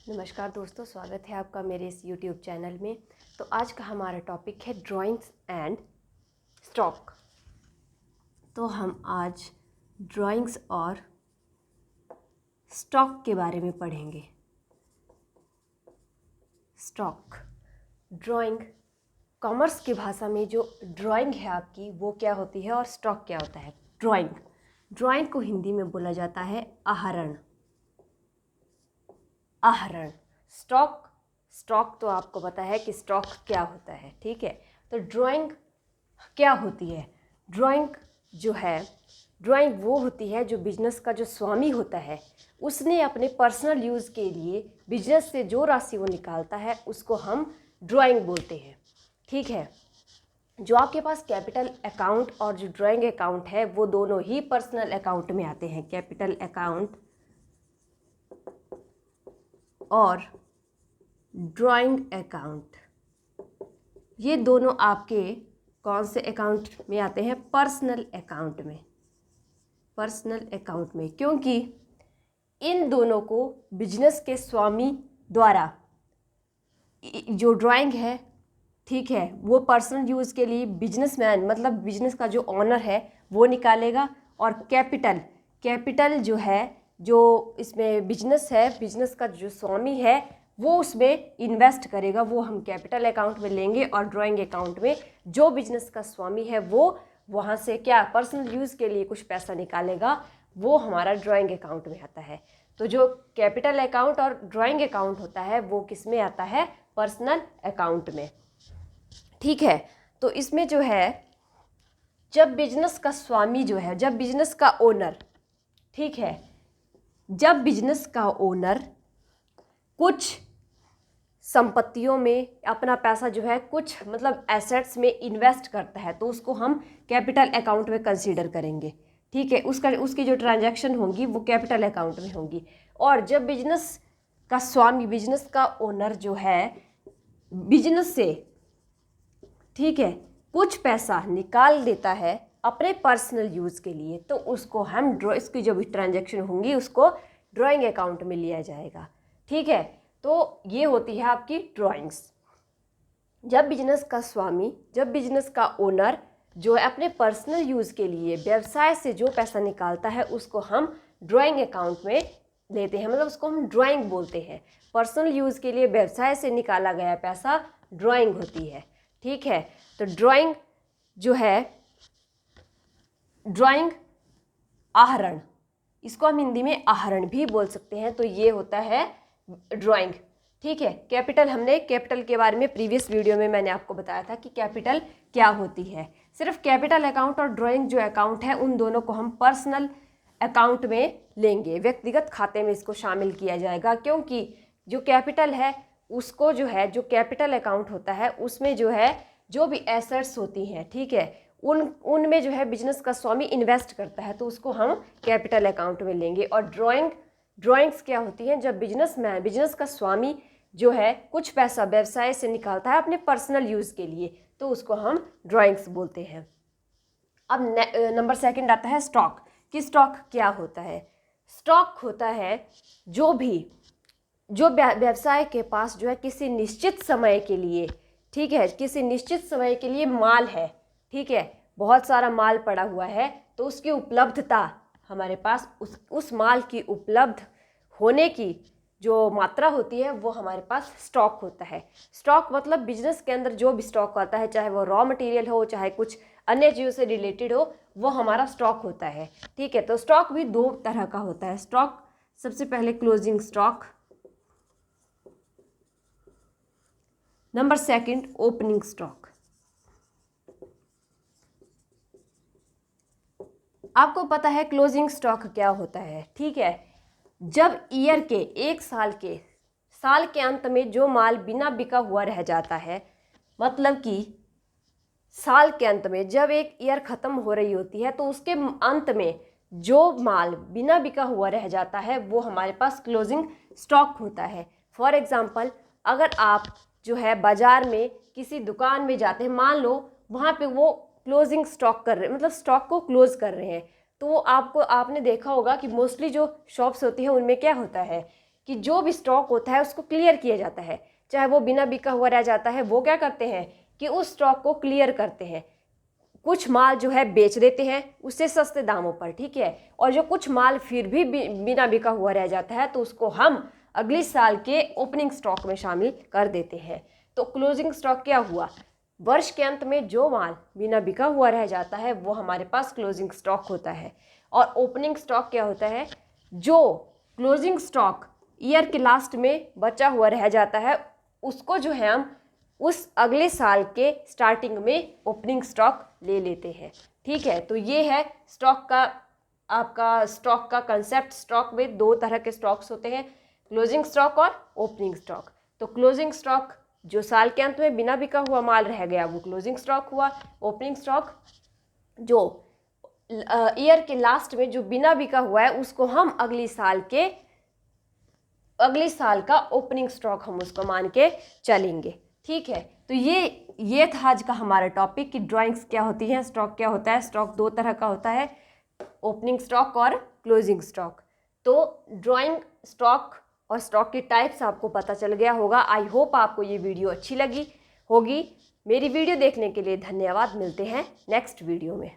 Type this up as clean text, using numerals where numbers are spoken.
नमस्कार दोस्तों, स्वागत है आपका मेरे इस YouTube चैनल में। तो आज का हमारा टॉपिक है ड्राइंग्स एंड स्टॉक। तो हम आज ड्राइंग्स और स्टॉक के बारे में पढ़ेंगे। स्टॉक, ड्राइंग, कॉमर्स की भाषा में जो ड्राइंग है आपकी वो क्या होती है और स्टॉक क्या होता है। ड्राइंग को हिंदी में बोला जाता है आहरण। स्टॉक तो आपको पता है कि स्टॉक क्या होता है, ठीक है। तो ड्राइंग क्या होती है? ड्राइंग वो होती है जो बिजनेस का जो स्वामी होता है उसने अपने पर्सनल यूज़ के लिए बिजनेस से जो राशि वो निकालता है उसको हम ड्राइंग बोलते हैं, ठीक है। जो आपके पास कैपिटल अकाउंट और जो ड्राइंग अकाउंट है वो दोनों ही पर्सनल अकाउंट में आते हैं। कैपिटल अकाउंट और ड्राइंग अकाउंट, ये दोनों आपके कौन से अकाउंट में आते हैं? पर्सनल अकाउंट में, क्योंकि इन दोनों को बिजनेस के स्वामी द्वारा जो ड्राइंग है, ठीक है, वो पर्सनल यूज़ के लिए बिजनेसमैन मतलब बिजनेस का जो ऑनर है वो निकालेगा, और कैपिटल जो है, जो इसमें बिजनेस है, बिजनेस का जो स्वामी है वो उसमें इन्वेस्ट करेगा, वो हम कैपिटल अकाउंट में लेंगे। और ड्राइंग अकाउंट में जो बिजनेस का स्वामी है वो वहाँ से क्या पर्सनल यूज़ के लिए कुछ पैसा निकालेगा, वो हमारा ड्राइंग अकाउंट में आता है। तो जो कैपिटल अकाउंट और ड्राइंग अकाउंट होता है वो किस में आता है? पर्सनल अकाउंट में, ठीक है। तो इसमें जो है, जब बिजनेस का स्वामी जो है, जब बिजनेस का ओनर, ठीक है, जब बिजनेस का ओनर कुछ संपत्तियों में अपना पैसा जो है कुछ मतलब एसेट्स में इन्वेस्ट करता है तो उसको हम कैपिटल अकाउंट में कंसीडर करेंगे, ठीक है। उसकी जो ट्रांजैक्शन होंगी वो कैपिटल अकाउंट में होंगी। और जब बिजनेस का स्वामी, बिजनेस का ओनर जो है बिजनेस से, ठीक है, कुछ पैसा निकाल देता है अपने पर्सनल यूज़ के लिए तो उसको हम इसकी जो भी ट्रांजैक्शन होंगी उसको ड्राइंग अकाउंट में लिया जाएगा, ठीक है। तो ये होती है आपकी ड्राइंग्स। जब बिजनेस का स्वामी, जब बिजनेस का ओनर जो है अपने पर्सनल यूज़ के लिए व्यवसाय से जो पैसा निकालता है उसको हम ड्राइंग अकाउंट में लेते हैं, मतलब उसको हम ड्राइंग बोलते हैं। पर्सनल यूज़ के लिए व्यवसाय से निकाला गया पैसा ड्राइंग होती है, ठीक है। तो ड्राइंग जो है, ड्राइंग आहरण, इसको हम हिंदी में आहरण भी बोल सकते हैं। तो ये होता है ड्राइंग, ठीक है। कैपिटल के बारे में प्रीवियस वीडियो में मैंने आपको बताया था कि कैपिटल क्या होती है। सिर्फ कैपिटल अकाउंट और ड्राइंग जो अकाउंट है उन दोनों को हम पर्सनल अकाउंट में लेंगे, व्यक्तिगत खाते में इसको शामिल किया जाएगा, क्योंकि जो कैपिटल है उसको जो है, जो कैपिटल अकाउंट होता है उसमें जो है जो भी एसेट्स होती हैं, ठीक है, उनमें जो है बिजनेस का स्वामी इन्वेस्ट करता है तो उसको हम कैपिटल अकाउंट में लेंगे। और ड्राइंग्स क्या होती हैं? जब बिजनेस का स्वामी जो है कुछ पैसा व्यवसाय से निकालता है अपने पर्सनल यूज़ के लिए तो उसको हम ड्राइंग्स बोलते हैं। अब नंबर सेकंड आता है स्टॉक। कि स्टॉक क्या होता है? स्टॉक होता है जो व्यवसाय के पास जो है किसी निश्चित समय के लिए, ठीक है, किसी निश्चित समय के लिए माल है, ठीक है, बहुत सारा माल पड़ा हुआ है तो उसकी उपलब्धता, हमारे पास उस माल की उपलब्ध होने की जो मात्रा होती है वो हमारे पास स्टॉक होता है। स्टॉक मतलब बिजनेस के अंदर जो भी स्टॉक आता है, चाहे वो रॉ मटेरियल हो चाहे कुछ अन्य चीज़ों से रिलेटेड हो, वो हमारा स्टॉक होता है, ठीक है। तो स्टॉक भी दो तरह का होता है। स्टॉक सबसे पहले closing stock, number second opening stock. आपको पता है क्लोजिंग स्टॉक क्या होता है, ठीक है। जब ईयर के एक साल के अंत में जो माल बिना बिका हुआ रह जाता है, मतलब कि साल के अंत में जब एक ईयर ख़त्म हो रही होती है तो उसके अंत में जो माल बिना बिका हुआ रह जाता है वो हमारे पास क्लोजिंग स्टॉक होता है। फॉर एग्ज़ाम्पल, अगर आप जो है बाज़ार में किसी दुकान में जाते हैं, मान लो वहाँ पे वो क्लोजिंग स्टॉक कर रहे हैं, मतलब स्टॉक को क्लोज़ कर रहे हैं, तो आपने देखा होगा कि मोस्टली जो शॉप्स होती हैं उनमें क्या होता है कि जो भी स्टॉक होता है उसको क्लियर किया जाता है, चाहे वो बिना बिका हुआ रह जाता है, वो क्या करते हैं कि उस स्टॉक को क्लियर करते हैं। कुछ माल जो है बेच देते हैं उससे सस्ते दामों पर, ठीक है, और जो कुछ माल फिर भी बिना बिका हुआ रह जाता है तो उसको हम अगले साल के ओपनिंग स्टॉक में शामिल कर देते हैं। तो क्लोजिंग स्टॉक क्या हुआ, वर्ष के अंत में जो माल बिना बिका हुआ रह जाता है वो हमारे पास क्लोजिंग स्टॉक होता है। और ओपनिंग स्टॉक क्या होता है, जो क्लोजिंग स्टॉक ईयर के लास्ट में बचा हुआ रह जाता है उसको जो है हम उस अगले साल के स्टार्टिंग में ओपनिंग स्टॉक ले लेते हैं, ठीक है। तो ये है स्टॉक का, आपका स्टॉक का कंसेप्ट। स्टॉक में दो तरह के स्टॉक्स होते हैं, क्लोजिंग स्टॉक और ओपनिंग स्टॉक। तो क्लोजिंग स्टॉक जो साल के अंत में बिना बिका हुआ माल रह गया वो क्लोजिंग स्टॉक हुआ। ओपनिंग स्टॉक जो ईयर के लास्ट में जो बिना बिका हुआ है उसको हम अगले साल का ओपनिंग स्टॉक हम उसको मान के चलेंगे, ठीक है। तो ये था आज का हमारा टॉपिक कि ड्राइंग्स क्या होती हैं, स्टॉक क्या होता है। स्टॉक दो तरह का होता है, ओपनिंग स्टॉक और क्लोजिंग स्टॉक। तो ड्राइंग स्टॉक और स्टॉक की टाइप्स आपको पता चल गया होगा। आई होप आपको ये वीडियो अच्छी लगी होगी। मेरी वीडियो देखने के लिए धन्यवाद। मिलते हैं नेक्स्ट वीडियो में।